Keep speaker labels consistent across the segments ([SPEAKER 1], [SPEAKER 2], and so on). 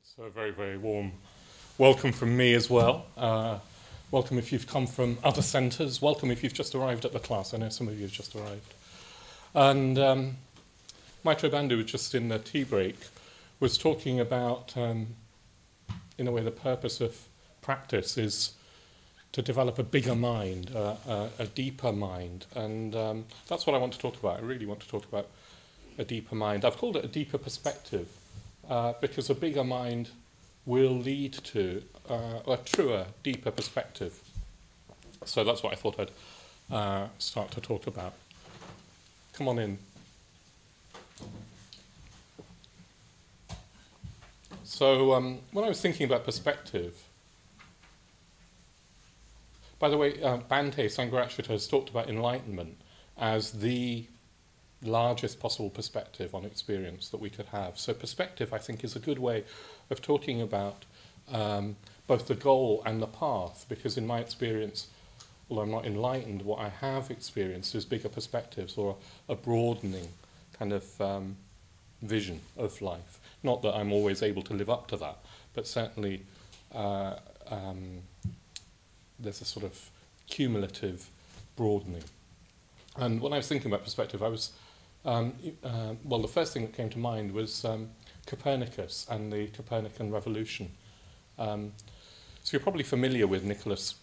[SPEAKER 1] So a very, very warm welcome from me as well. Welcome if you've come from other centres. Welcome if you've just arrived at the class. I know some of you have just arrived. And Maitreya Bandhu was just in the tea break, was talking about, in a way, the purpose of practice is to develop a bigger mind, a deeper mind. And that's what I want to talk about. I really want to talk about a deeper mind. I've called it a deeper perspective. Because a bigger mind will lead to a truer, deeper perspective. So that's what I thought I'd start to talk about. Come on in. So when I was thinking about perspective, by the way, Bhante Sangharashvita has talked about enlightenment as the largest possible perspective on experience that we could have. So perspective, I think, is a good way of talking about both the goal and the path, because in my experience, although I'm not enlightened, what I have experienced is bigger perspectives or a broadening kind of vision of life. Not that I'm always able to live up to that, but certainly there's a sort of cumulative broadening. And when I was thinking about perspective, I was well, the first thing that came to mind was Copernicus and the Copernican revolution. So you're probably familiar with Nicholas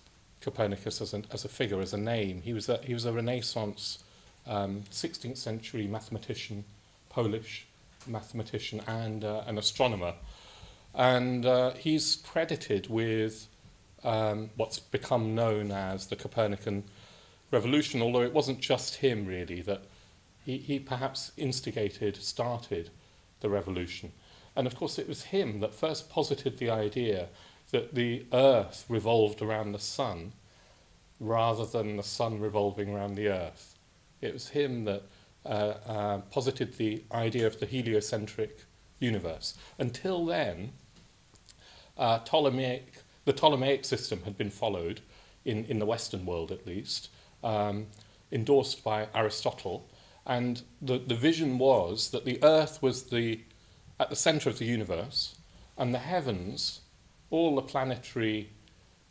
[SPEAKER 1] Copernicus as a figure, as a name. He was a Renaissance 16th century mathematician, Polish mathematician, and an astronomer. And he's credited with what's become known as the Copernican revolution, although it wasn't just him really that he perhaps started the revolution. And of course it was him that first posited the idea that the earth revolved around the sun rather than the sun revolving around the earth. It was him that posited the idea of the heliocentric universe. Until then, the Ptolemaic system had been followed, in the Western world at least, endorsed by Aristotle. And the vision was that the earth was at the centre of the universe, and the heavens, all the planetary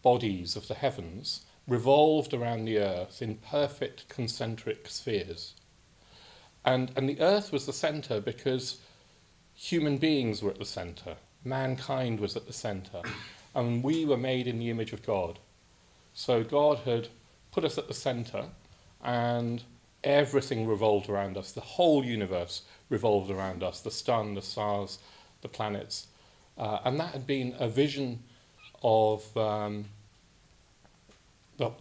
[SPEAKER 1] bodies of the heavens, revolved around the earth in perfect concentric spheres. And the earth was the centre because human beings were at the centre, mankind was at the centre, and we were made in the image of God. So God had put us at the centre, and everything revolved around us. The whole universe revolved around us, the sun, the stars, the planets. And that had been a vision of the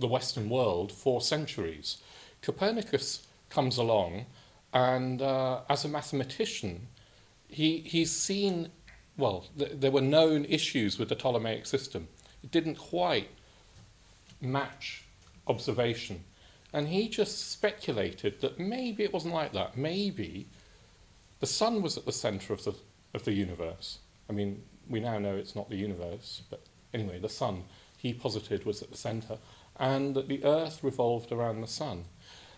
[SPEAKER 1] Western world for centuries. Copernicus comes along, and as a mathematician, he's seen, well, there were known issues with the Ptolemaic system. It didn't quite match observation. And he just speculated that maybe it wasn't like that. Maybe the sun was at the centre of the universe. I mean, we now know it's not the universe, but anyway, the sun, he posited, was at the centre, and that the earth revolved around the sun.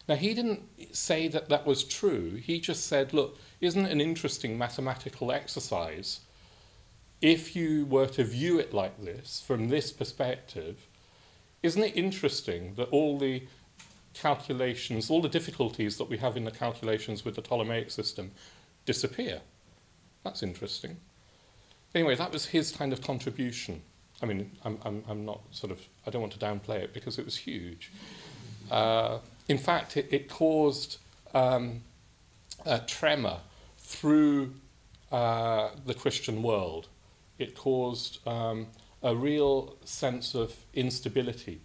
[SPEAKER 1] Now, he didn't say that that was true. He just said, look, isn't it an interesting mathematical exercise if you were to view it like this, from this perspective? Isn't it interesting that all the calculations, all the difficulties that we have in the calculations with the Ptolemaic system disappear? That's interesting. Anyway, that was his kind of contribution. I mean, I'm not sort of, I don't want to downplay it because it was huge. In fact, it caused a tremor through the Christian world. It caused a real sense of instability.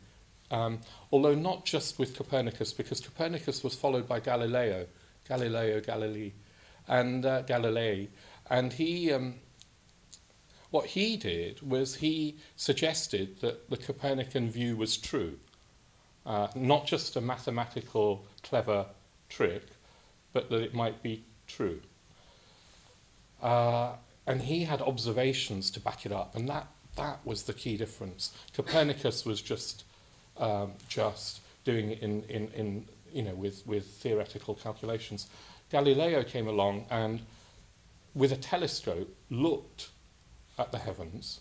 [SPEAKER 1] Although not just with Copernicus, because Copernicus was followed by Galilei, and he, what he did was he suggested that the Copernican view was true, not just a mathematical clever trick, but that it might be true. And he had observations to back it up, and that was the key difference. Copernicus was just doing it in with theoretical calculations. Galileo came along and with a telescope looked at the heavens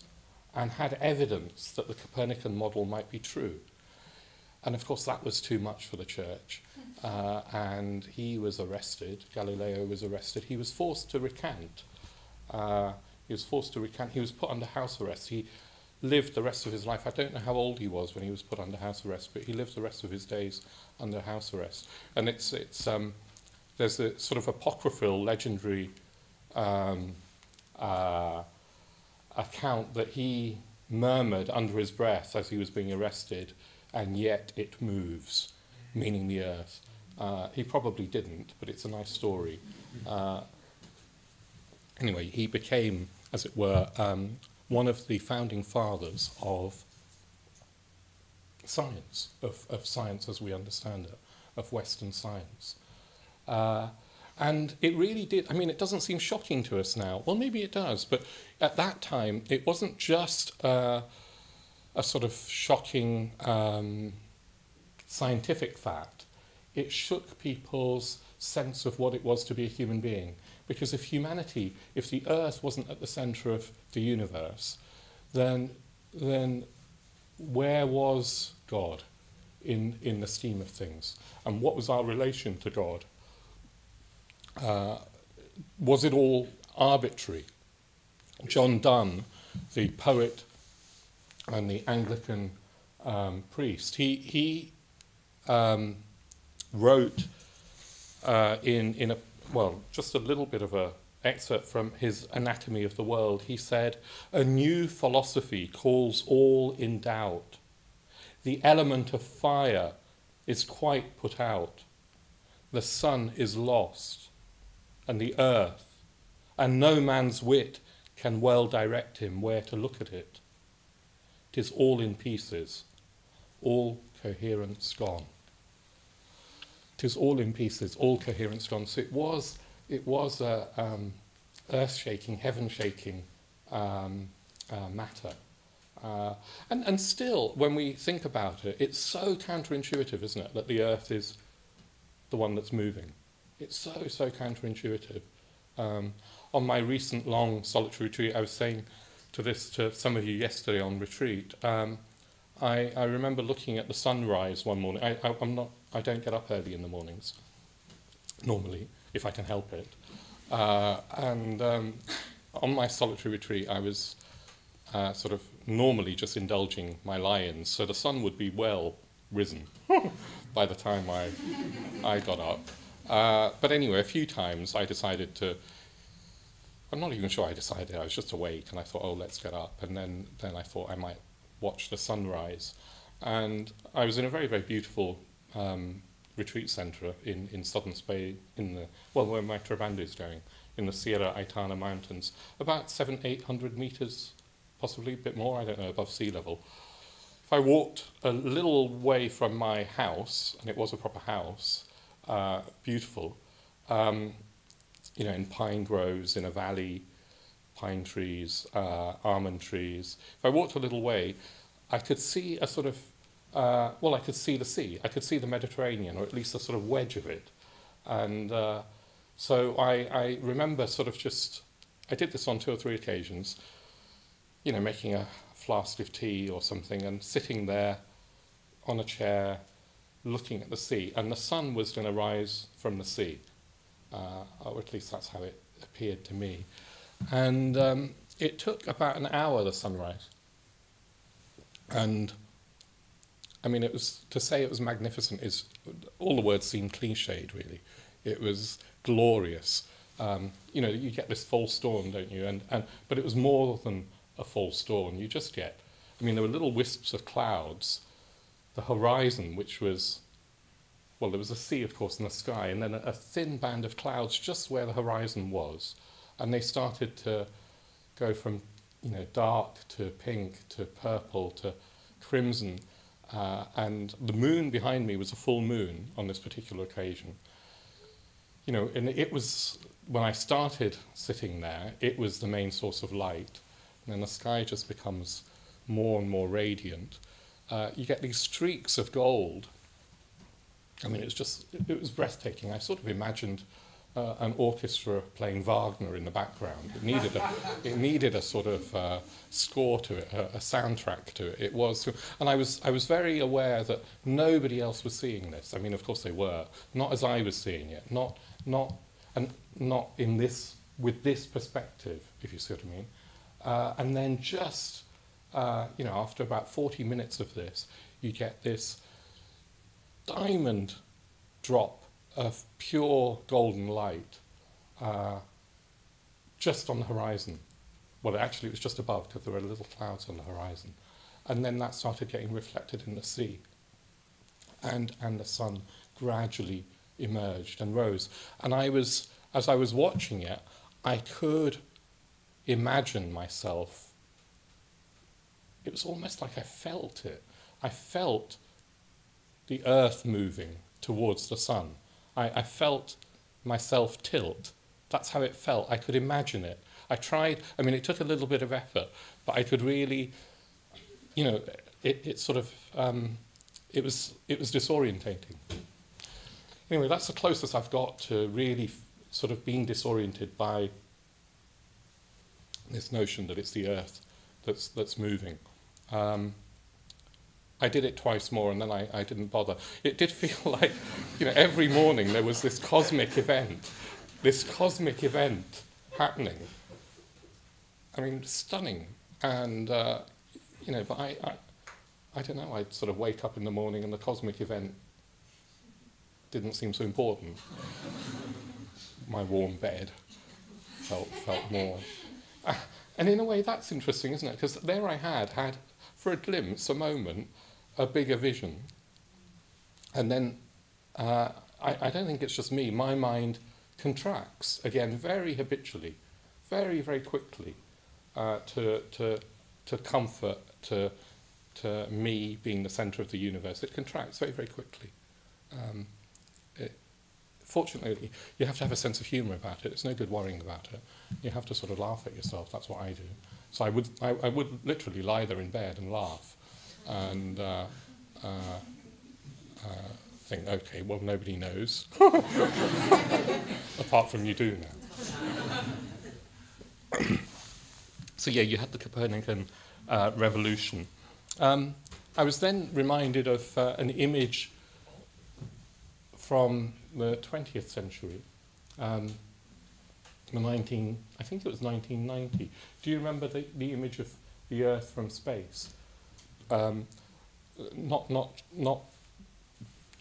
[SPEAKER 1] and had evidence that the Copernican model might be true. And of course that was too much for the church. And he was arrested, Galileo was arrested. He was forced to recant. He was put under house arrest. He lived the rest of his life. I don't know how old he was when he was put under house arrest, but he lived the rest of his days under house arrest. And there's a sort of apocryphal, legendary account that he murmured under his breath as he was being arrested, and yet it moves, meaning the earth. He probably didn't, but it's a nice story. Anyway, he became, as it were, one of the founding fathers of science, of science as we understand it, of Western science. And it really did, I mean, it doesn't seem shocking to us now. Well, maybe it does, but at that time, it wasn't just a sort of shocking scientific fact. It shook people's sense of what it was to be a human being. Because if the Earth wasn't at the centre of the universe, then where was God in the scheme of things? And what was our relation to God? Was it all arbitrary? John Donne, the poet and the Anglican priest, he wrote just a little bit of an excerpt from his Anatomy of the World. He said, "A new philosophy calls all in doubt. The element of fire is quite put out. The sun is lost, and the earth, and no man's wit can well direct him where to look at it. 'Tis all in pieces, all coherence gone." 'Tis all in pieces, all coherence gone. So it was a earth-shaking, heaven-shaking matter. And still, when we think about it, it's so counterintuitive, isn't it, that the earth is the one that's moving. It's so counterintuitive. On my recent long solitary retreat, I was saying to some of you yesterday on retreat, I remember looking at the sunrise one morning. I don't get up early in the mornings, normally, if I can help it. And on my solitary retreat, I was sort of normally just indulging my lions, so the sun would be well risen by the time I got up. But anyway, a few times I decided to, I'm not even sure I decided, I was just awake and I thought, oh, let's get up. And then I thought I might watch the sunrise. And I was in a very, very beautiful retreat centre in southern Spain, where my Trabando is going, in the Sierra Aitana Mountains, about 700-800 metres, possibly a bit more, I don't know, above sea level. If I walked a little way from my house, and it was a proper house, beautiful, in pine groves, in a valley, pine trees, almond trees. If I walked a little way, I could see a sort of, I could see the sea. I could see the Mediterranean, or at least a sort of wedge of it. And so I remember sort of I did this on 2 or 3 occasions, making a flask of tea or something and sitting there on a chair looking at the sea. And the sun was going to rise from the sea, or at least that's how it appeared to me. And it took about an hour, the sunrise. And I mean, to say it was magnificent is, all the words seem cliched, really. It was glorious. You get this false dawn, don't you? But it was more than a false dawn. You just get, there were little wisps of clouds. The horizon, which was, there was a sea, of course, in the sky, and then a thin band of clouds just where the horizon was. And they started to go from, dark to pink to purple to crimson. And the moon behind me was a full moon on this particular occasion. And it was, when I started sitting there, it was the main source of light. And then the sky just becomes more and more radiant. You get these streaks of gold. It was breathtaking. I sort of imagined an orchestra playing Wagner in the background. It needed a sort of score to it, a soundtrack to it. It was, and I was very aware that nobody else was seeing this. I mean, of course they were, not as I was seeing it, not in this, with this perspective, if you see what I mean. And then just, after about 40 minutes of this, you get this diamond drop of pure golden light just on the horizon. Well, actually, it was just above because there were little clouds on the horizon. And then that started getting reflected in the sea. And the sun gradually emerged and rose. And as I was watching it, I could imagine myself. It was almost like I felt it. I felt the earth moving towards the sun. I felt myself tilt. That's how it felt. I could imagine it. I tried. I mean, it took a little bit of effort, but I could really, it sort of, it was disorientating. Anyway, that's the closest I've got to really sort of being disoriented by this notion that it's the earth that's moving. I did it twice more and then I didn't bother. It did feel like, every morning there was this cosmic event happening. I mean, stunning. And, but I don't know, I'd sort of wake up in the morning and the cosmic event didn't seem so important. My warm bed felt more. And in a way that's interesting, isn't it? Because there I had, for a glimpse, a moment, a bigger vision. And then, I don't think it's just me, my mind contracts, again, very habitually, very, very quickly, to comfort, to me being the centre of the universe. It contracts very, very quickly. Fortunately, you have to have a sense of humour about it. It's no good worrying about it. You have to sort of laugh at yourself. That's what I do. So I would literally lie there in bed and laugh and think, okay, well, nobody knows. Apart from you do now. So yeah, you had the Copernican revolution. I was then reminded of an image from the 20th century, I think it was 1990. Do you remember the image of the Earth from space? Not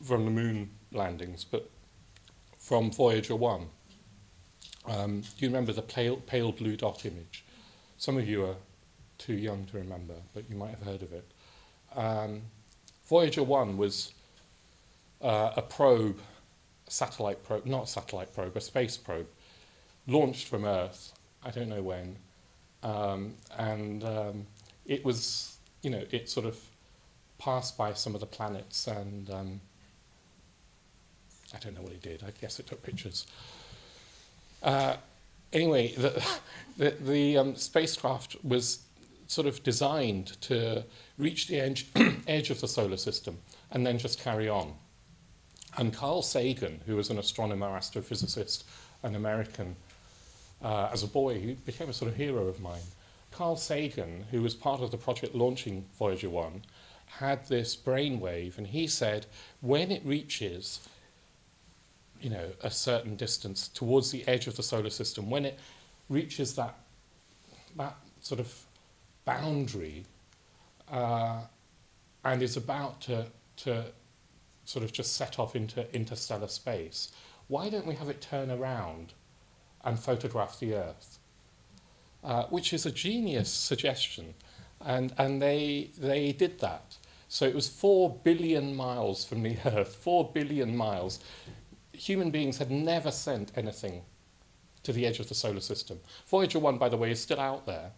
[SPEAKER 1] from the moon landings, but from Voyager 1. Do you remember the pale blue dot image? Some of you are too young to remember, but you might have heard of it. Voyager 1 was a probe, a space probe, launched from Earth, I don't know when, it was, it sort of passed by some of the planets and I don't know what it did, I guess it took pictures. Anyway, the spacecraft was sort of designed to reach the edge of the solar system and then just carry on. And Carl Sagan, who was an astronomer, astrophysicist, an American, as a boy, he became a sort of hero of mine. Carl Sagan, who was part of the project launching Voyager 1, had this brainwave, and he said when it reaches, a certain distance towards the edge of the solar system, when it reaches that sort of boundary and is about to sort of just set off into interstellar space, why don't we have it turn around and photograph the Earth? Which is a genius suggestion. And they did that. So it was 4 billion miles from the Earth, 4 billion miles. Human beings had never sent anything to the edge of the solar system. Voyager 1, by the way, is still out there.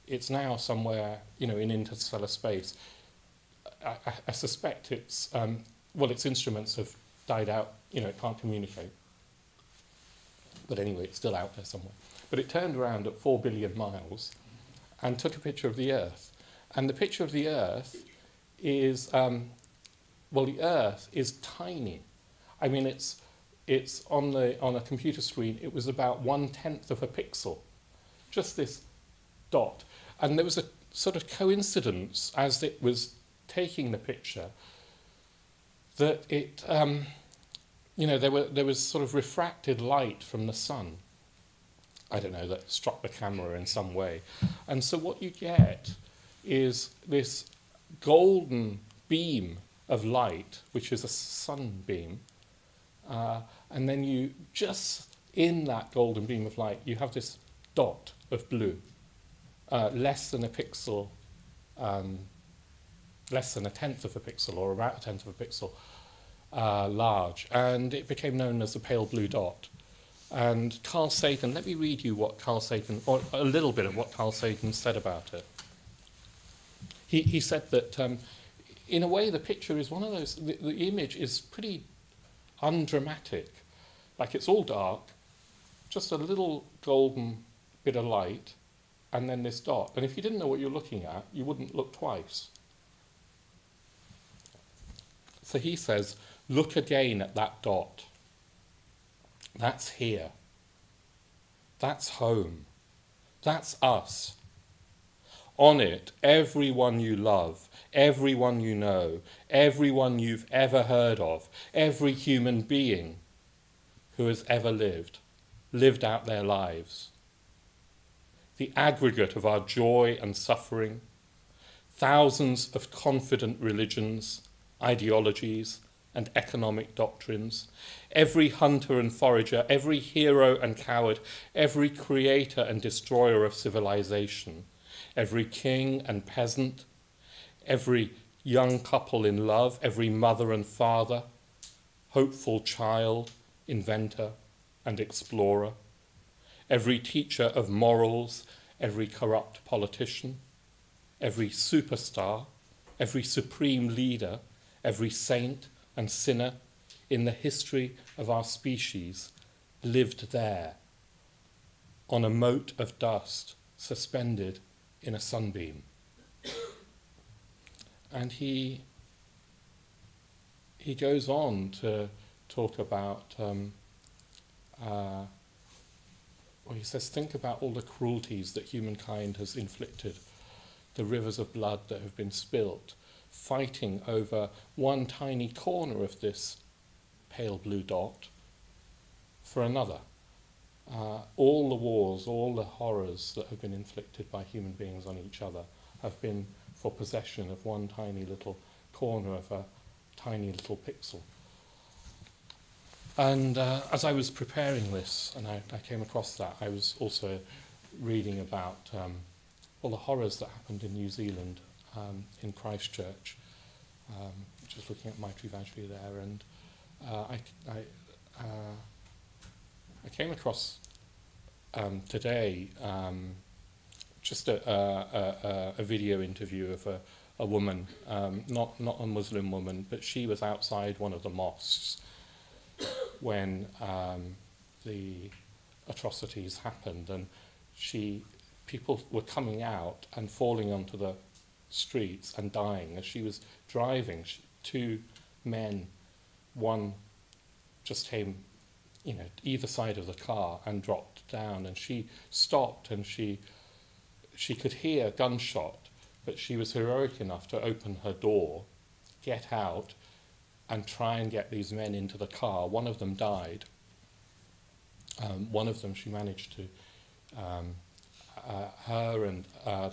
[SPEAKER 1] It's now somewhere, in interstellar space. I suspect its instruments have died out. It can't communicate. But anyway, it's still out there somewhere. But it turned around at 4 billion miles and took a picture of the Earth. And the picture of the Earth is, the Earth is tiny. I mean, it's it's on a computer screen, it was about 1/10 of a pixel, just this dot. And there was a sort of coincidence as it was taking the picture that it, there was sort of refracted light from the sun. I don't know, that struck the camera in some way. And so what you get is this golden beam of light, which is a sunbeam, and then you, just in that golden beam of light, you have this dot of blue, less than a pixel, less than 1/10 of a pixel, or about 1/10 of a pixel large, and it became known as the pale blue dot. And Carl Sagan, let me read you what Carl Sagan, or a little bit of what Carl Sagan said about it. He said that in a way the picture is one of those, the image is pretty undramatic. Like it's all dark, just a little golden bit of light, and then this dot. And if you didn't know what you're looking at, you wouldn't look twice. So he says, look again at that dot. That's here. That's home. That's us. On it, everyone you love, everyone you know, everyone you've ever heard of, every human being who has ever lived out their lives. The aggregate of our joy and suffering, thousands of confident religions, ideologies, and economic doctrines, every hunter and forager, every hero and coward, every creator and destroyer of civilization, every king and peasant, every young couple in love, every mother and father, hopeful child, inventor and explorer, every teacher of morals, every corrupt politician, every superstar, every supreme leader, every saint and sinner in the history of our species lived there, on a mote of dust suspended in a sunbeam. And he goes on to talk about, he says, think about all the cruelties that humankind has inflicted, the rivers of blood that have been spilt, fighting over one tiny corner of this pale blue dot for another. All the wars, all the horrors that have been inflicted by human beings on each other have been for possession of one tiny little corner of a tiny little pixel. And as I was preparing this, and I came across that, I was also reading about all the horrors that happened in New Zealand, in Christchurch, just looking at Maitri Vajri there, and I came across today just a video interview of a woman, not a Muslim woman, but she was outside one of the mosques when the atrocities happened, and people were coming out and falling onto the streets and dying as she was driving. Two men, one just came, either side of the car and dropped down, and she stopped, and she could hear a gunshot, but she was heroic enough to open her door, get out, and try and get these men into the car. One of them died. One of them she managed to, her and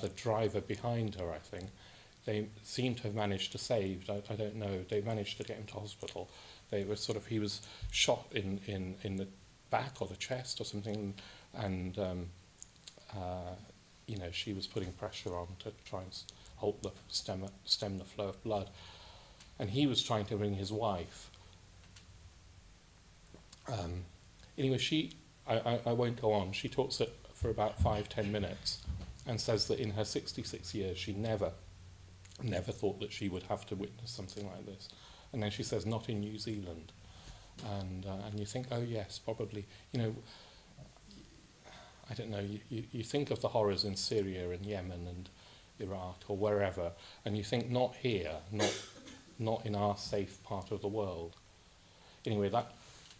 [SPEAKER 1] the driver behind her, I think, they seem to have managed to save. I don't know. They managed to get him to hospital. They were he was shot in the back or the chest or something, and she was putting pressure on to try and stem the flow of blood. And he was trying to ring his wife. Anyway, I won't go on. She talks for about 5-10 minutes and says that in her 66 years she never thought that she would have to witness something like this. And then she says, not in New Zealand. And you think, oh yes, probably, I don't know, you think of the horrors in Syria and Yemen and Iraq or wherever, and you think not here, not in our safe part of the world. Anyway,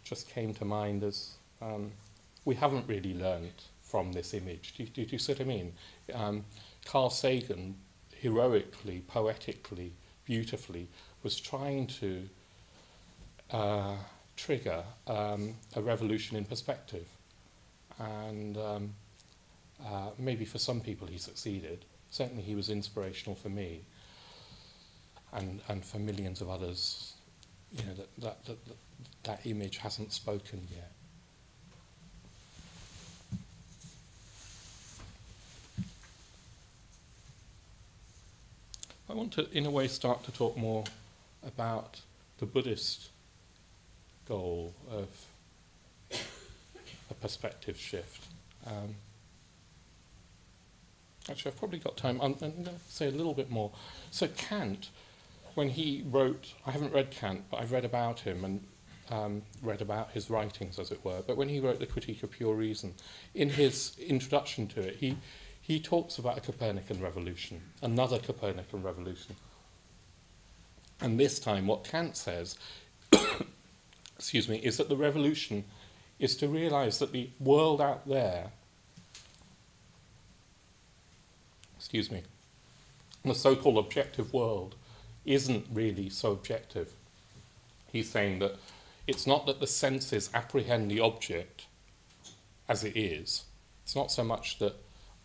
[SPEAKER 1] just came to mind as we haven't really learned from this image. Do you see what I mean? Carl Sagan, heroically, poetically, beautifully, was trying to trigger a revolution in perspective. And maybe for some people he succeeded. Certainly he was inspirational for me, and for millions of others. You know, that image hasn't spoken yet. I want to, in a way, start to talk more about the Buddhist goal of a perspective shift. Actually, I've probably got time. I'm going to say a little bit more. So Kant, when he wrote, I haven't read Kant, but I've read about him and read about his writings, as it were. But when he wrote the Critique of Pure Reason, in his introduction to it, he talks about a Copernican revolution, another Copernican revolution. And this time what Kant says, excuse me, is that the revolution is to realize that the world out there, excuse me, the so-called objective world isn't really so objective. He's saying that it's not that the senses apprehend the object as it is. It's not so much that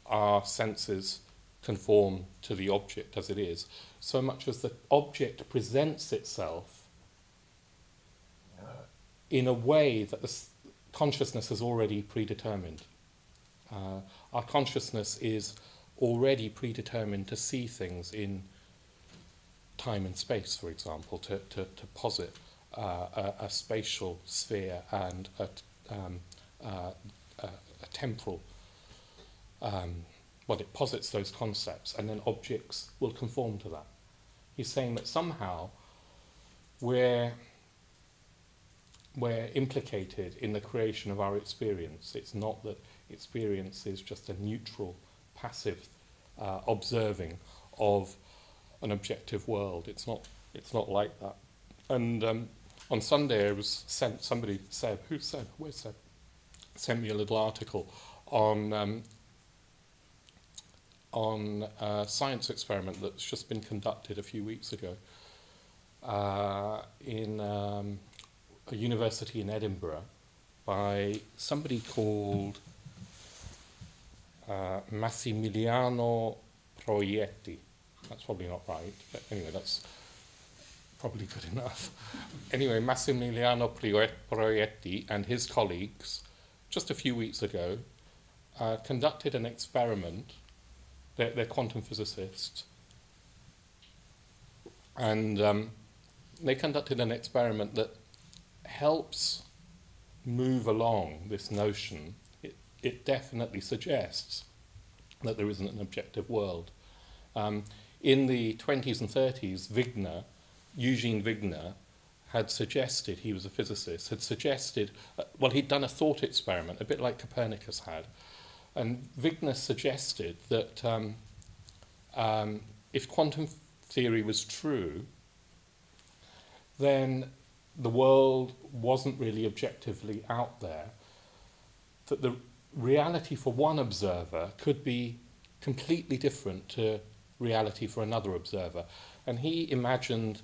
[SPEAKER 1] our senses conform to the object as it is, so much as the object presents itself in a way that the consciousness has already predetermined. Our consciousness is already predetermined to see things in time and space, for example, to posit a spatial sphere and a temporal. Well, it posits those concepts, and then objects will conform to that. He's saying that somehow we're implicated in the creation of our experience. It's not that experience is just a neutral, passive observing of an objective world. It's not like that. And on Sunday, I was sent, somebody said, where's Seb? Sent me a little article on a science experiment that's just been conducted a few weeks ago in a university in Edinburgh by somebody called Massimiliano Proietti. That's probably not right, but anyway, that's probably good enough. Anyway, Massimiliano Proietti and his colleagues, just a few weeks ago, conducted an experiment. They're quantum physicists, and they conducted an experiment that helps move along this notion. It definitely suggests that there isn't an objective world. In the 20s and 30s, Eugene Wigner had suggested, he was a physicist, had suggested, well, he'd done a thought experiment, a bit like Copernicus had. And Wigner suggested that if quantum theory was true, then the world wasn't really objectively out there, that the reality for one observer could be completely different to reality for another observer. And he imagined,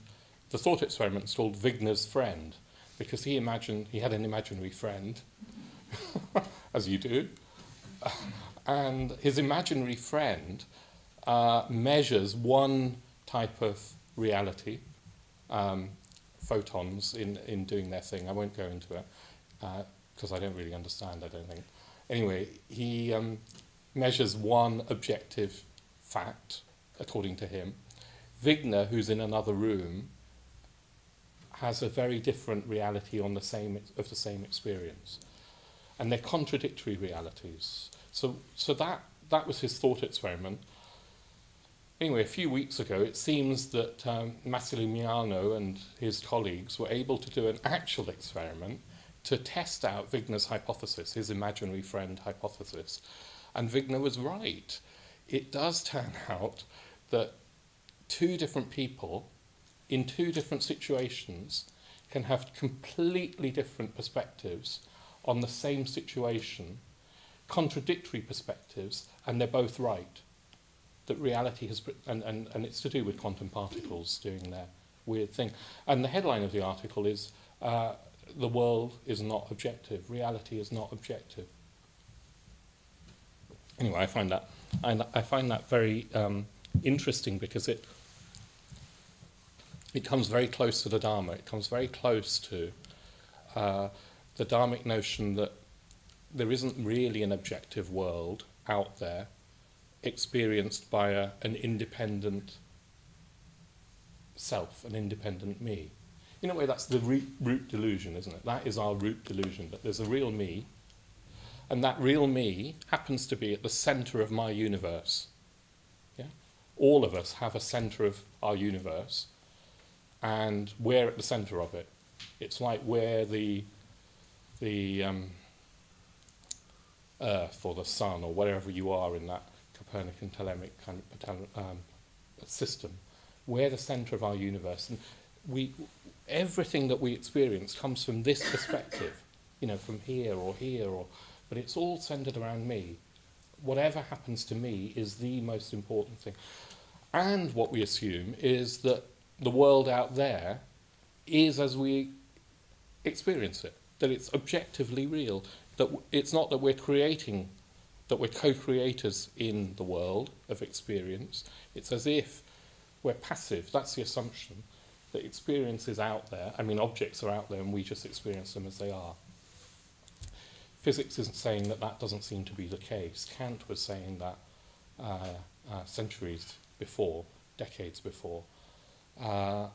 [SPEAKER 1] the thought experiment is called Wigner's friend, because he imagined he had an imaginary friend, as you do, and his imaginary friend measures one type of reality, photons in doing their thing. I won't go into it because I don't really understand, I don't think. Anyway, he measures one objective fact, according to him. Wigner, who's in another room, has a very different reality on the same experience. And they're contradictory realities. So that was his thought experiment. Anyway, a few weeks ago, it seems that Massimiliano and his colleagues were able to do an actual experiment to test out Wigner's hypothesis, his imaginary friend hypothesis. And Wigner was right. It does turn out that two different people in two different situations can have completely different perspectives on the same situation, contradictory perspectives, and they're both right. That reality has, and it's to do with quantum particles doing their weird thing. And the headline of the article is, the world is not objective, reality is not objective. Anyway, I find that very interesting, because it comes very close to the Dharma. It comes very close to the Dharmic notion that there isn't really an objective world out there experienced by an independent self, an independent me. In a way, that's the root delusion, isn't it? That is our root delusion, that there's a real me, and that real me happens to be at the centre of my universe. Yeah? All of us have a centre of our universe, and we're at the centre of it. It's like we're the Earth or the Sun or wherever you are in that Copernican telemic kind of system. We're the centre of our universe, and everything that we experience comes from this perspective, from here, but it's all centred around me. Whatever happens to me is the most important thing. And what we assume is that the world out there is as we experience it, that it's objectively real, that it's not that we're creating, that we're co-creators in the world of experience. It's as if we're passive. That's the assumption, that experience is out there. I mean, objects are out there and we just experience them as they are. Physics isn't saying that that doesn't seem to be the case. Kant was saying that centuries before, decades before. And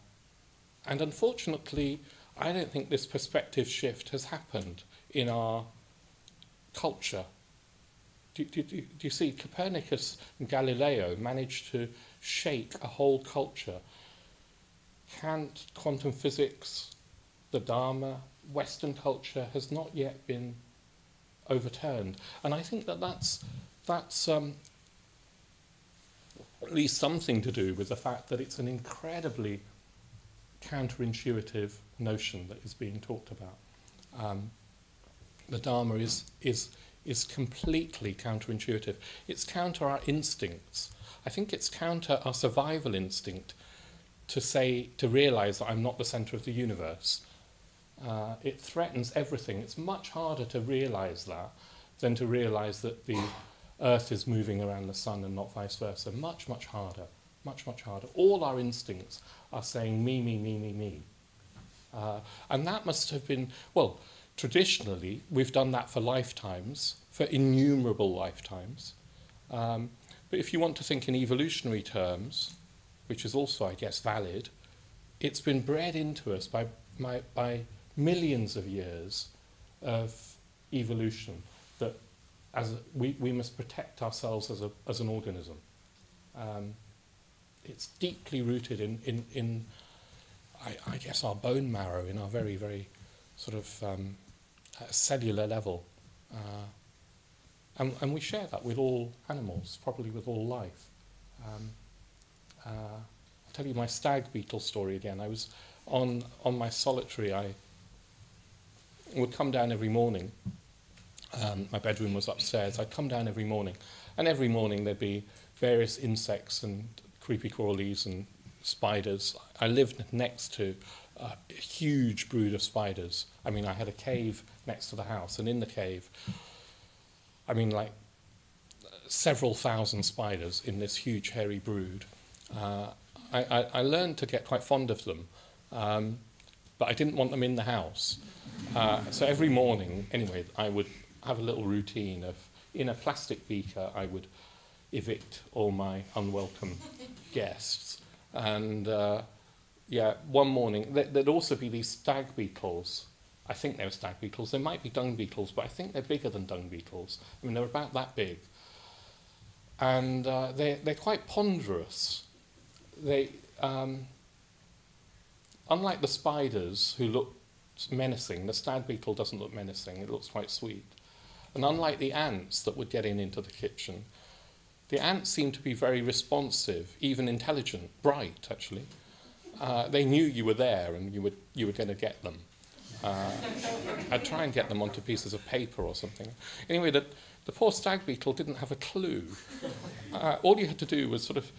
[SPEAKER 1] unfortunately, I don't think this perspective shift has happened in our culture. Do you see, Copernicus and Galileo managed to shake a whole culture. Kant, quantum physics, the Dharma, Western culture has not yet been overturned. And I think that's at least something to do with the fact that it's an incredibly counterintuitive notion that is being talked about. The Dharma is completely counterintuitive. It's counter our instincts. I think it's counter our survival instinct to realise that I'm not the centre of the universe. It threatens everything. It's much harder to realise that than to realise that the Earth is moving around the sun and not vice versa. Much, much harder. Much, much harder. All our instincts are saying me, me, me, me, me. And that must have been, well, traditionally, we've done that for lifetimes, for innumerable lifetimes. But if you want to think in evolutionary terms, which is also, I guess, valid, it's been bred into us by millions of years of evolution, that we must protect ourselves as an organism. It's deeply rooted in I guess, our bone marrow, in our very, very sort of cellular level. And we share that with all animals, probably with all life. I'll tell you my stag beetle story again. I was on my solitary. I would come down every morning. My bedroom was upstairs. I'd come down every morning, and every morning there'd be various insects and creepy crawlies and spiders. I lived next to a huge brood of spiders. I mean, I had a cave next to the house, and in the cave, I mean, like several thousand spiders in this huge hairy brood. I learned to get quite fond of them, but I didn't want them in the house. So every morning, anyway, I would have a little routine of, in a plastic beaker, I would evict all my unwelcome guests. And one morning, there'd also be these stag beetles. I think they were stag beetles. They might be dung beetles, but I think they're bigger than dung beetles. I mean, they're about that big. And they're quite ponderous. They, unlike the spiders who look menacing, the stag beetle doesn't look menacing. It looks quite sweet. And unlike the ants that would get into the kitchen, the ants seem to be very responsive, even intelligent, bright, actually. they knew you were there and you were going to get them. I'd try and get them onto pieces of paper or something. Anyway, the poor stag beetle didn't have a clue. All you had to do was sort of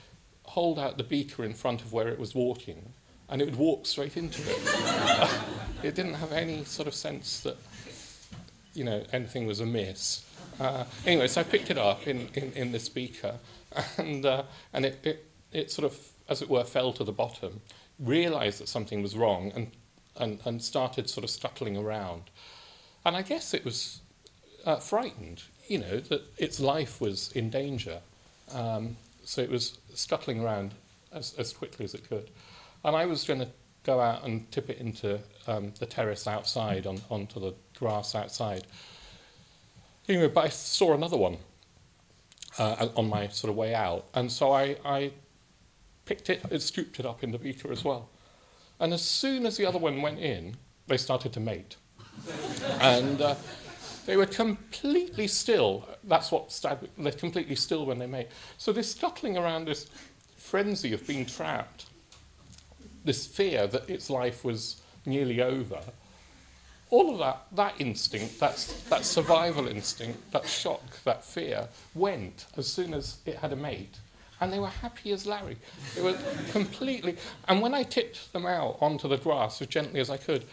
[SPEAKER 1] hold out the beaker in front of where it was walking, and it would walk straight into it. It didn't have any sort of sense that, you know, anything was amiss. Anyway, so I picked it up in this beaker, and it sort of, as it were, fell to the bottom, realised that something was wrong, and started sort of scuttling around. And I guess it was frightened, you know, that its life was in danger. So it was scuttling around as quickly as it could. And I was going to go out and tip it into the terrace outside, onto the grass outside. Anyway, but I saw another one on my sort of way out. And so I picked it, scooped it up in the beaker as well. And as soon as the other one went in, they started to mate. And they were completely still. That's what they're completely still when they mate. So they're scuttling around this frenzy of being trapped, this fear that its life was nearly over. All of that instinct, that survival instinct, that shock, that fear, went as soon as it had a mate. And they were happy as Larry. They were completely... And when I tipped them out onto the grass as gently as I could,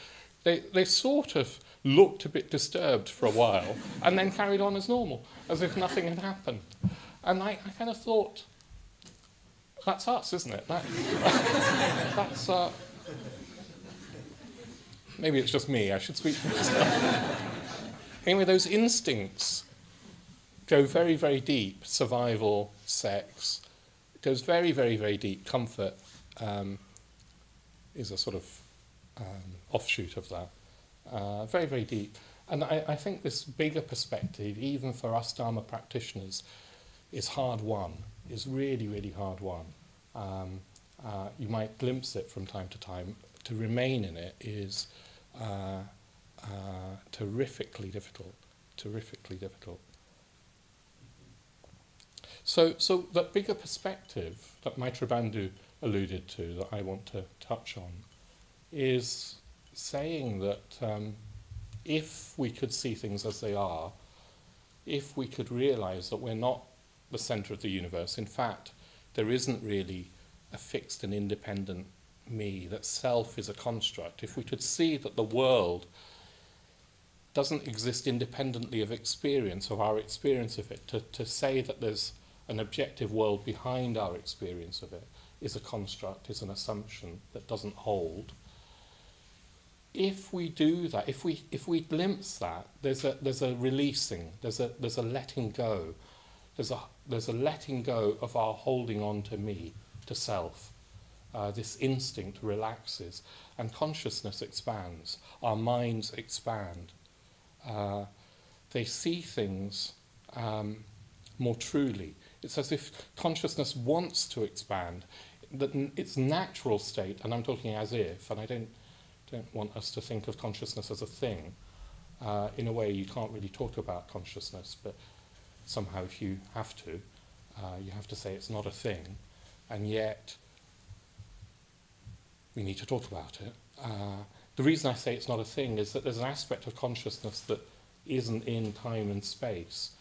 [SPEAKER 1] they sort of looked a bit disturbed for a while and then carried on as normal, as if nothing had happened. And I kind of thought, that's us, isn't it? That's... maybe it's just me, I should speak for myself. Anyway, those instincts go very, very deep. Survival, sex, it goes very, very, very deep. Comfort is a sort of offshoot of that. Very, very deep. And I think this bigger perspective, even for us Dharma practitioners, is hard won, is really, really hard won. You might glimpse it from time to time. To remain in it is terrifically difficult, terrifically difficult. So that bigger perspective that Maitreya Bandhu alluded to, that I want to touch on, is saying that if we could see things as they are, if we could realise that we're not the centre of the universe, in fact, there isn't really a fixed and independent me, that self is a construct, if we could see that the world doesn't exist independently of experience, of our experience of it, to say that there's an objective world behind our experience of it is a construct, is an assumption that doesn't hold. If we do that, if we glimpse that, there's a releasing, there's a letting go, there's a letting go of our holding on to me, to self. This instinct relaxes, and consciousness expands. Our minds expand. They see things more truly. It's as if consciousness wants to expand. That its natural state, and I'm talking as if, and I don't want us to think of consciousness as a thing. In a way, you can't really talk about consciousness, but somehow if you have to say it's not a thing, and yet we need to talk about it. The reason I say it's not a thing is that there's an aspect of consciousness that isn't in time and space.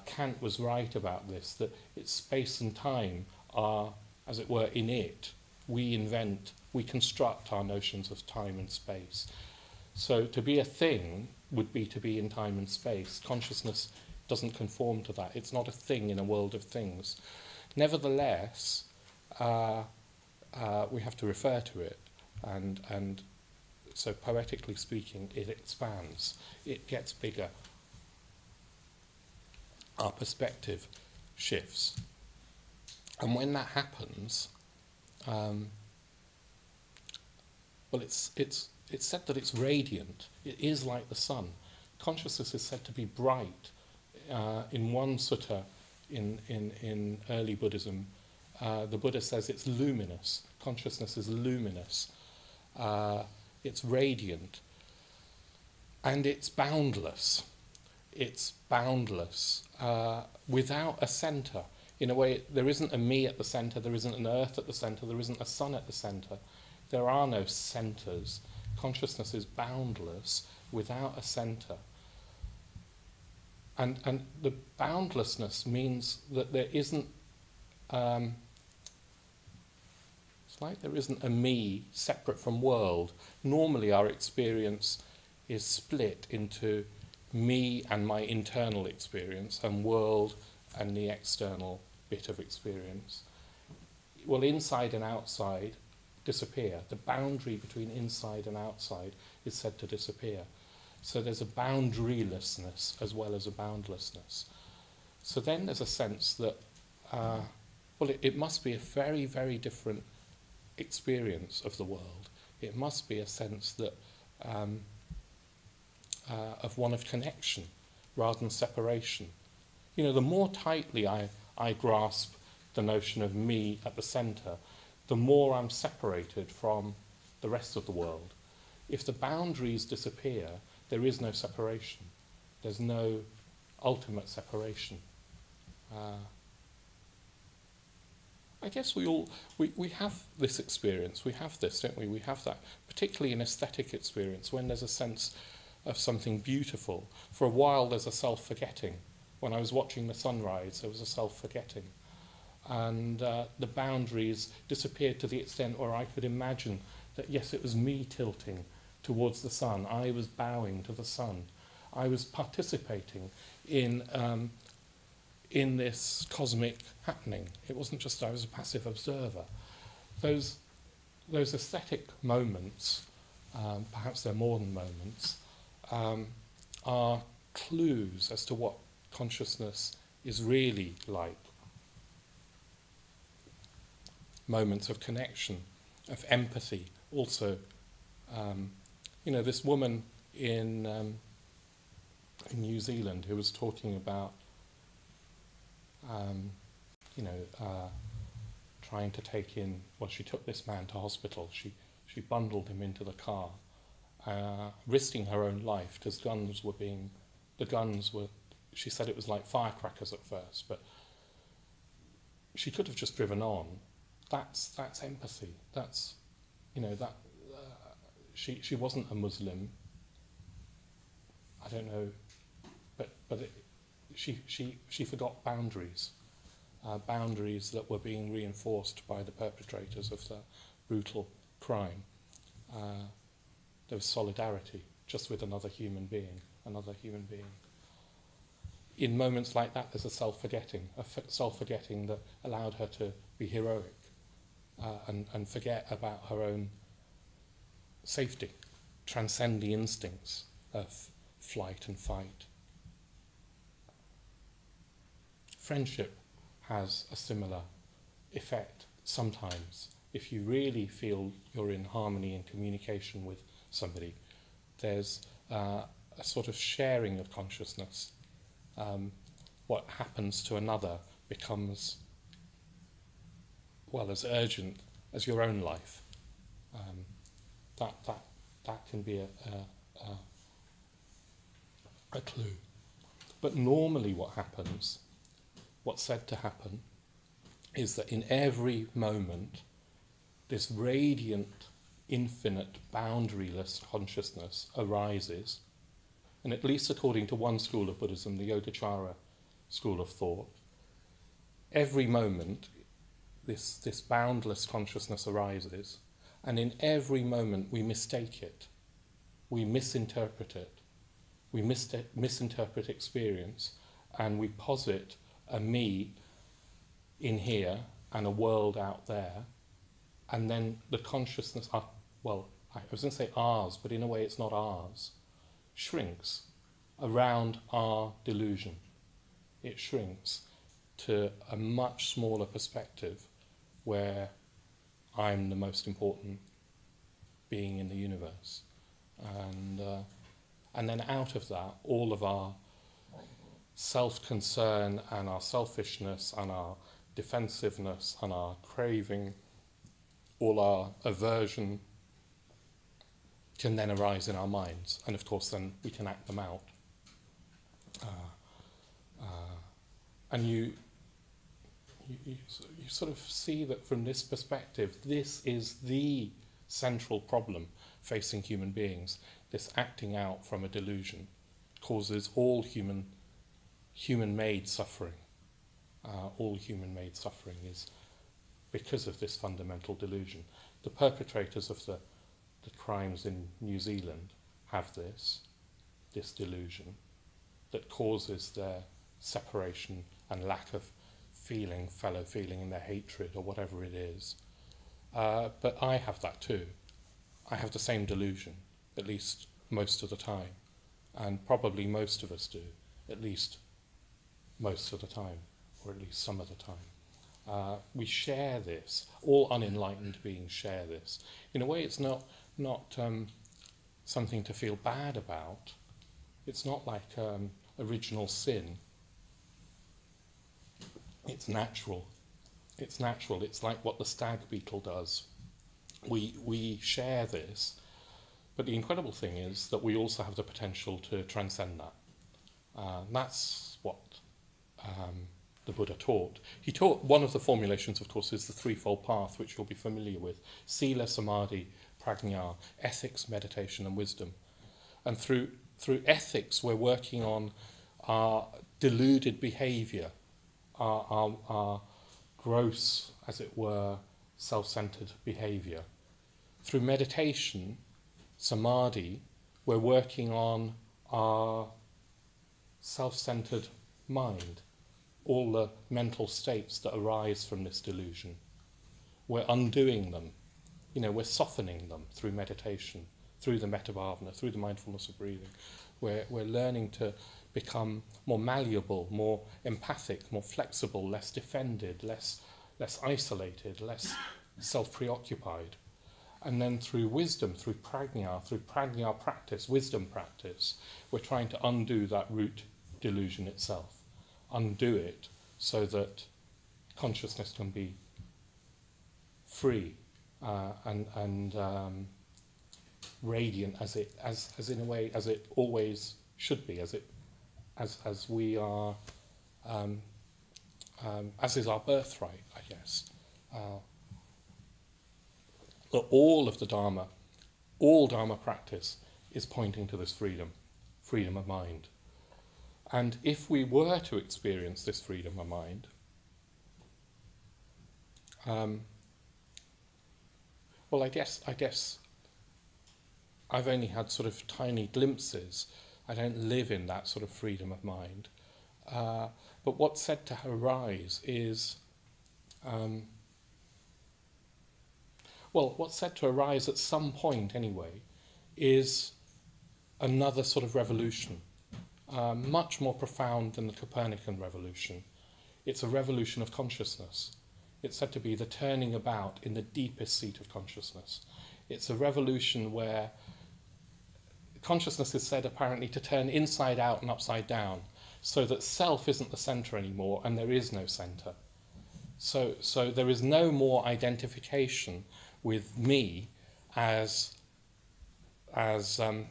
[SPEAKER 1] Kant was right about this, that it's space and time are, as it were, in it. We construct our notions of time and space. So to be a thing would be to be in time and space. Consciousness doesn't conform to that. It's not a thing in a world of things. Nevertheless, we have to refer to it, and so poetically speaking, it expands. It gets bigger. Our perspective shifts. And when that happens, well, it's said that it's radiant. It is like the sun. Consciousness is said to be bright. In one sutta in early Buddhism, the Buddha says it's luminous. Consciousness is luminous. It's radiant. And it's boundless. It's boundless. Without a centre. In a way, there isn't a me at the centre, there isn't an earth at the centre, there isn't a sun at the centre. There are no centres. Consciousness is boundless without a centre. And the boundlessness means that there isn't, it's like there isn't a me separate from world. Normally our experience is split into me and my internal experience and world and the external bit of experience. Well, inside and outside disappear. The boundary between inside and outside is said to disappear. So there's a boundarylessness as well as a boundlessness. So then there's a sense that, it must be a very, very different experience of the world. It must be a sense that of one of connection rather than separation. You know, the more tightly I grasp the notion of me at the centre, the more I'm separated from the rest of the world. If the boundaries disappear, there is no separation. There's no ultimate separation. I guess we have this experience. We have this, don't we? We have that, particularly in aesthetic experience, when there's a sense of something beautiful. For a while, there's a self-forgetting. When I was watching the sunrise, there was a self-forgetting. And the boundaries disappeared to the extent where I could imagine that, yes, it was me tilting towards the sun. I was bowing to the sun. I was participating in this cosmic happening. It wasn't just I was a passive observer. Those aesthetic moments, perhaps they're more than moments, are clues as to what consciousness is really like. Moments of connection, of empathy. Also, this woman in New Zealand who was talking about, trying to take in. Well, she took this man to hospital. She bundled him into the car, risking her own life because the guns were. She said it was like firecrackers at first, but she could have just driven on. That's empathy. That's, she wasn't a Muslim. I don't know, but she forgot boundaries, boundaries that were being reinforced by the perpetrators of the brutal crime. There was solidarity just with another human being. In moments like that, there's a self-forgetting that allowed her to be heroic and forget about her own safety, transcend the instincts of flight and fight. Friendship has a similar effect sometimes. If you really feel you're in harmony and communication with somebody, there's a sort of sharing of consciousness. What happens to another becomes, as urgent as your own life. That can be a clue. But normally what's said to happen, is that in every moment, this radiant, infinite, boundaryless consciousness arises. And at least according to one school of Buddhism, the Yogacara school of thought, every moment this boundless consciousness arises, and in every moment we mistake it, we misinterpret it, we misinterpret experience, and we posit a me in here and a world out there, and then the consciousness, I was going to say ours, but in a way it's not ours, shrinks around our delusion. It shrinks to a much smaller perspective where I'm the most important being in the universe. And then out of that, all of our self-concern and our selfishness and our defensiveness and our craving, all our aversion can then arise in our minds. And of course then we can act them out. you sort of see that from this perspective, this is the central problem facing human beings. This acting out from a delusion causes all human-made suffering. All human-made suffering is because of this fundamental delusion. The perpetrators of the crimes in New Zealand have this delusion that causes their separation and lack of feeling, fellow feeling, and their hatred or whatever it is. But I have that too. I have the same delusion, at least most of the time. And probably most of us do, at least most of the time, or at least some of the time. We share this. All unenlightened beings share this. In a way, it's not something to feel bad about. It's not like original sin. It's natural. It's natural. It's like what the stag beetle does. We share this, but the incredible thing is that we also have the potential to transcend that. That's what the Buddha taught. He taught, one of the formulations, of course, is the Threefold Path, which you'll be familiar with: Sila, Samadhi, Prajna, ethics, meditation, and wisdom. And through ethics, we're working on our deluded behaviour, our gross, as it were, self-centred behaviour. Through meditation, Samadhi, we're working on our self-centred mind, all the mental states that arise from this delusion. We're undoing them. We're softening them through meditation, through the metabhavana, through the mindfulness of breathing. We're learning to become more malleable, more empathic, more flexible, less defended, less isolated, less self-preoccupied. And then through wisdom, through prajna practice, wisdom practice, we're trying to undo that root delusion itself. Undo it so that consciousness can be free and radiant as in a way as it always should be, as we are, as is our birthright, I guess. That all of the Dharma, all Dharma practice is pointing to this freedom of mind. And if we were to experience this freedom of mind, well, I guess I've only had sort of tiny glimpses. I don't live in that sort of freedom of mind. But what's said to arise is, what's said to arise at some point anyway is another sort of revolution, much more profound than the Copernican revolution. It's a revolution of consciousness. It's said to be the turning about in the deepest seat of consciousness. It's a revolution where consciousness is said apparently to turn inside out and upside down, so that self isn't the centre anymore and there is no centre. So there is no more identification with me as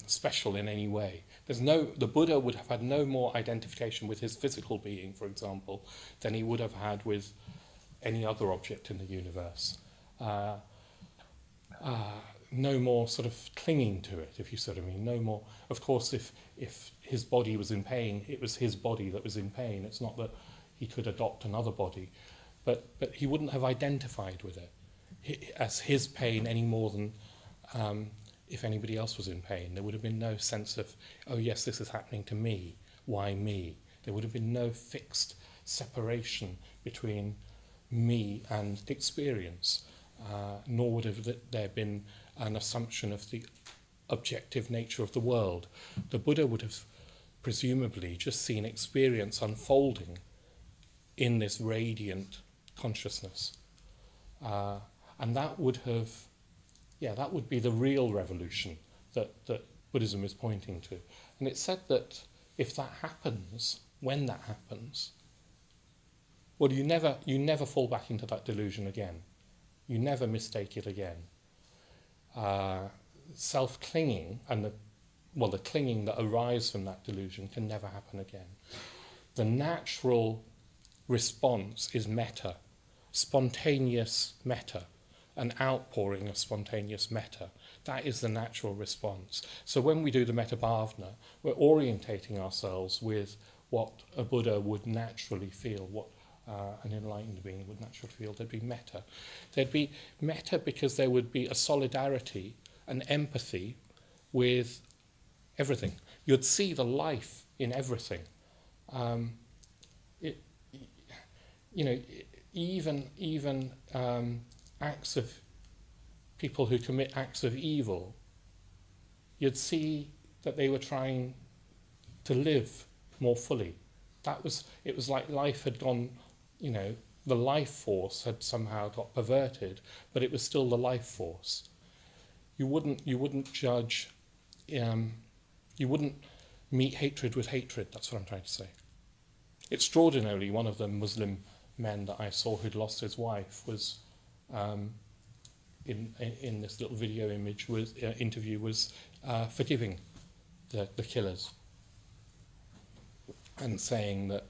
[SPEAKER 1] special in any way. The Buddha would have had no more identification with his physical being, for example, than he would have had with any other object in the universe. No more sort of clinging to it, if you sort of mean. No more. Of course, if his body was in pain, it was his body that was in pain. It's not that he could adopt another body, but he wouldn't have identified with it as his pain any more than if anybody else was in pain. There would have been no sense of, oh yes, this is happening to me. Why me? There would have been no fixed separation between me and experience, nor would have there been an assumption of the objective nature of the world. The Buddha would have presumably just seen experience unfolding in this radiant consciousness. And that would be the real revolution that Buddhism is pointing to. And it's said that if that happens, when that happens, well, you never fall back into that delusion again. You never mistake it again. Self-clinging and the clinging that arises from that delusion can never happen again. The natural response is metta, spontaneous metta, an outpouring of spontaneous metta. That is the natural response. So when we do the metta bhavana, we're orientating ourselves with what a Buddha would naturally feel, what an enlightened being would naturally feel. There'd be metta. There'd be metta because there would be a solidarity, an empathy with everything. You'd see the life in everything. Even acts of people who commit acts of evil, you'd see that they were trying to live more fully. It was like life had gone, the life force had somehow got perverted, but it was still the life force. You wouldn't judge, you wouldn't meet hatred with hatred. That's what I'm trying to say. Extraordinarily, one of the Muslim men that I saw who'd lost his wife was, in this little video image, interview was forgiving the killers, and saying that,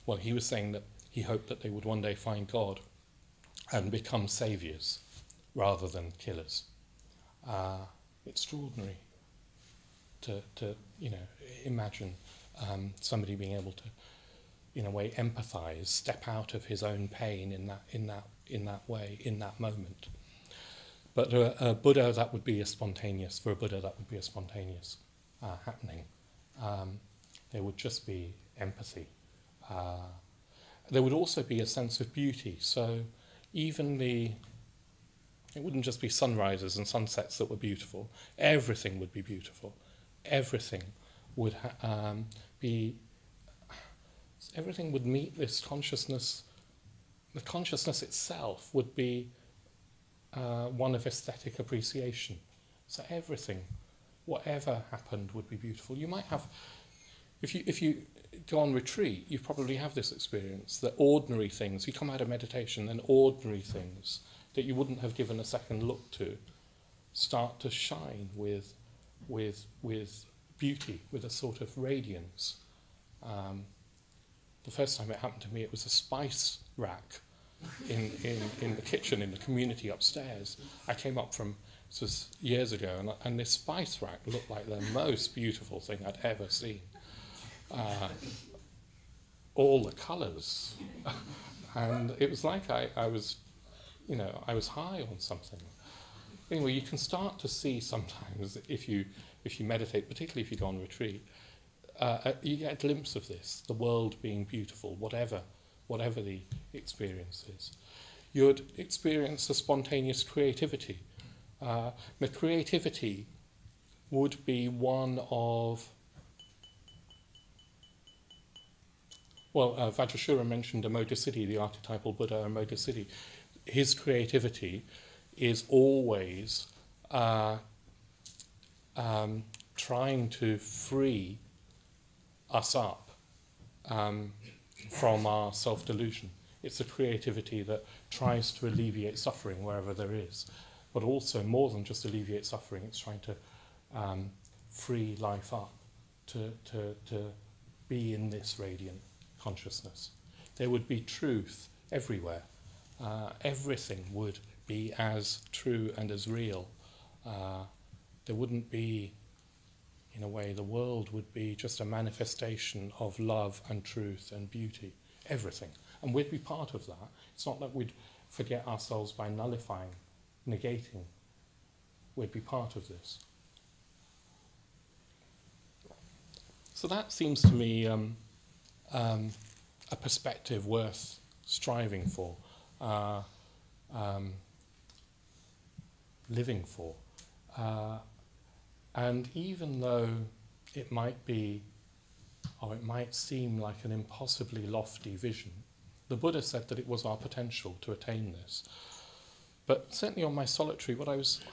[SPEAKER 1] well, he was saying that he hoped that they would one day find God and become saviours rather than killers. Extraordinary to imagine somebody being able to, in a way, empathise, step out of his own pain in that way, in that moment. But a Buddha, that would be a spontaneous happening. There would just be empathy. There would also be a sense of beauty. So even it wouldn't just be sunrises and sunsets that were beautiful. Everything would be beautiful. Everything would everything would meet this consciousness. The consciousness itself would be one of aesthetic appreciation. So everything, whatever happened, would be beautiful. You might have, if you go on retreat, you probably have this experience that ordinary things, you come out of meditation and ordinary things that you wouldn't have given a second look to start to shine with beauty, with a sort of radiance. The first time it happened to me, it was a spice rack in the kitchen in the community upstairs. I came up from, this was years ago, and this spice rack looked like the most beautiful thing I'd ever seen. All the colours, and it was like I was high on something. Anyway, you can start to see sometimes if you meditate, particularly if you go on retreat, you get a glimpse of this, the world being beautiful, whatever the experience is. You'd experience a spontaneous creativity. The creativity would be one of, Vajrashura mentioned Amodasiddhi, the archetypal Buddha Amodasiddhi. His creativity is always trying to free us up from our self-delusion. It's a creativity that tries to alleviate suffering wherever there is, but also more than just alleviate suffering, it's trying to free life up, to be in this radiant consciousness. There would be truth everywhere. Everything would be as true and as real. There wouldn't be, in a way, the world would be just a manifestation of love and truth and beauty, everything. And we'd be part of that. It's not that we'd forget ourselves by nullifying, negating. We'd be part of this. So that seems to me a perspective worth striving for, living for. And even though it might be, or it might seem like an impossibly lofty vision, the Buddha said that it was our potential to attain this. But certainly on my solitary,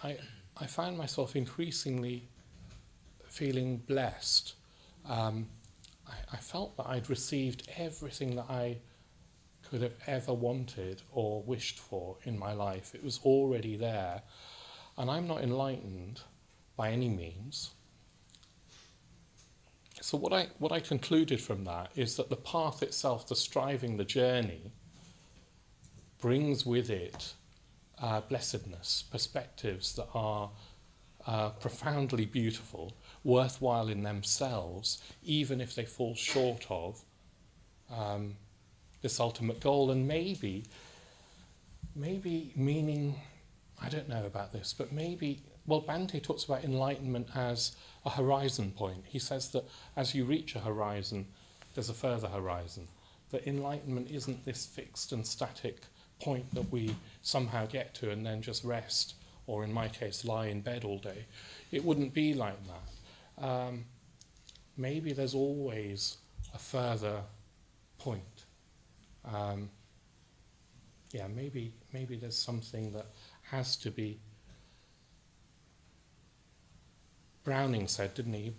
[SPEAKER 1] I found myself increasingly feeling blessed. I felt that I'd received everything that I could have ever wanted or wished for in my life. It was already there. And I'm not enlightened by any means. So what I concluded from that is that the path itself, the striving, the journey, brings with it blessedness, perspectives that are profoundly beautiful, worthwhile in themselves, even if they fall short of this ultimate goal. And maybe meaning, I don't know about this, but maybe, well, Bhante talks about enlightenment as a horizon point. He says that as you reach a horizon, there's a further horizon. That enlightenment isn't this fixed and static point that we somehow get to and then just rest, or in my case, lie in bed all day. It wouldn't be like that. Maybe there's always a further point. Maybe there's something that has to be. Browning said, didn't he,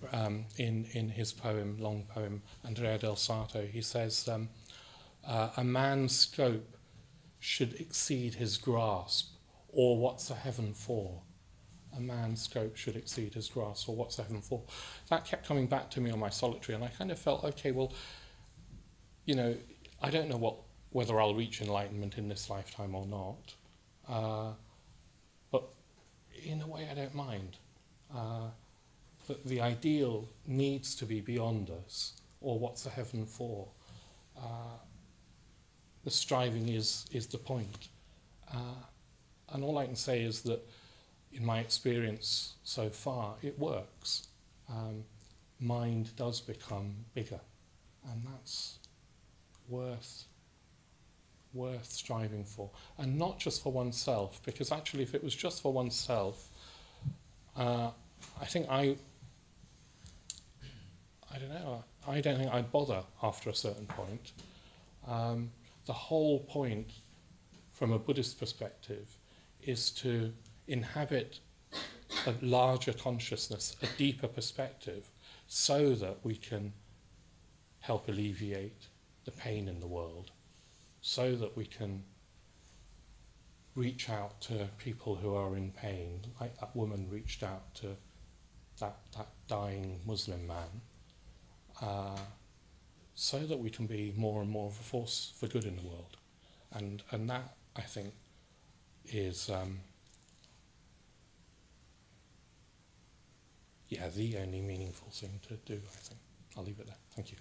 [SPEAKER 1] in his poem, long poem, Andrea del Sarto, he says, a man's scope should exceed his grasp, or what's a heaven for? A man's scope should exceed his grasp, or what's a heaven for? That kept coming back to me on my solitary, and I kind of felt, okay, well, I don't know whether I'll reach enlightenment in this lifetime or not, but in a way I don't mind. That the ideal needs to be beyond us, or what's a heaven for? The striving is the point. And all I can say is that in my experience so far, it works. Mind does become bigger, and that's worth striving for. And not just for oneself, because actually if it was just for oneself, I don't think I'd bother after a certain point. The whole point, from a Buddhist perspective, is to inhabit a larger consciousness, a deeper perspective, so that we can help alleviate the pain in the world, so that we can reach out to people who are in pain, like that woman reached out to that dying Muslim man, so that we can be more and more of a force for good in the world. And that, I think, is the only meaningful thing to do, I think. I'll leave it there. Thank you.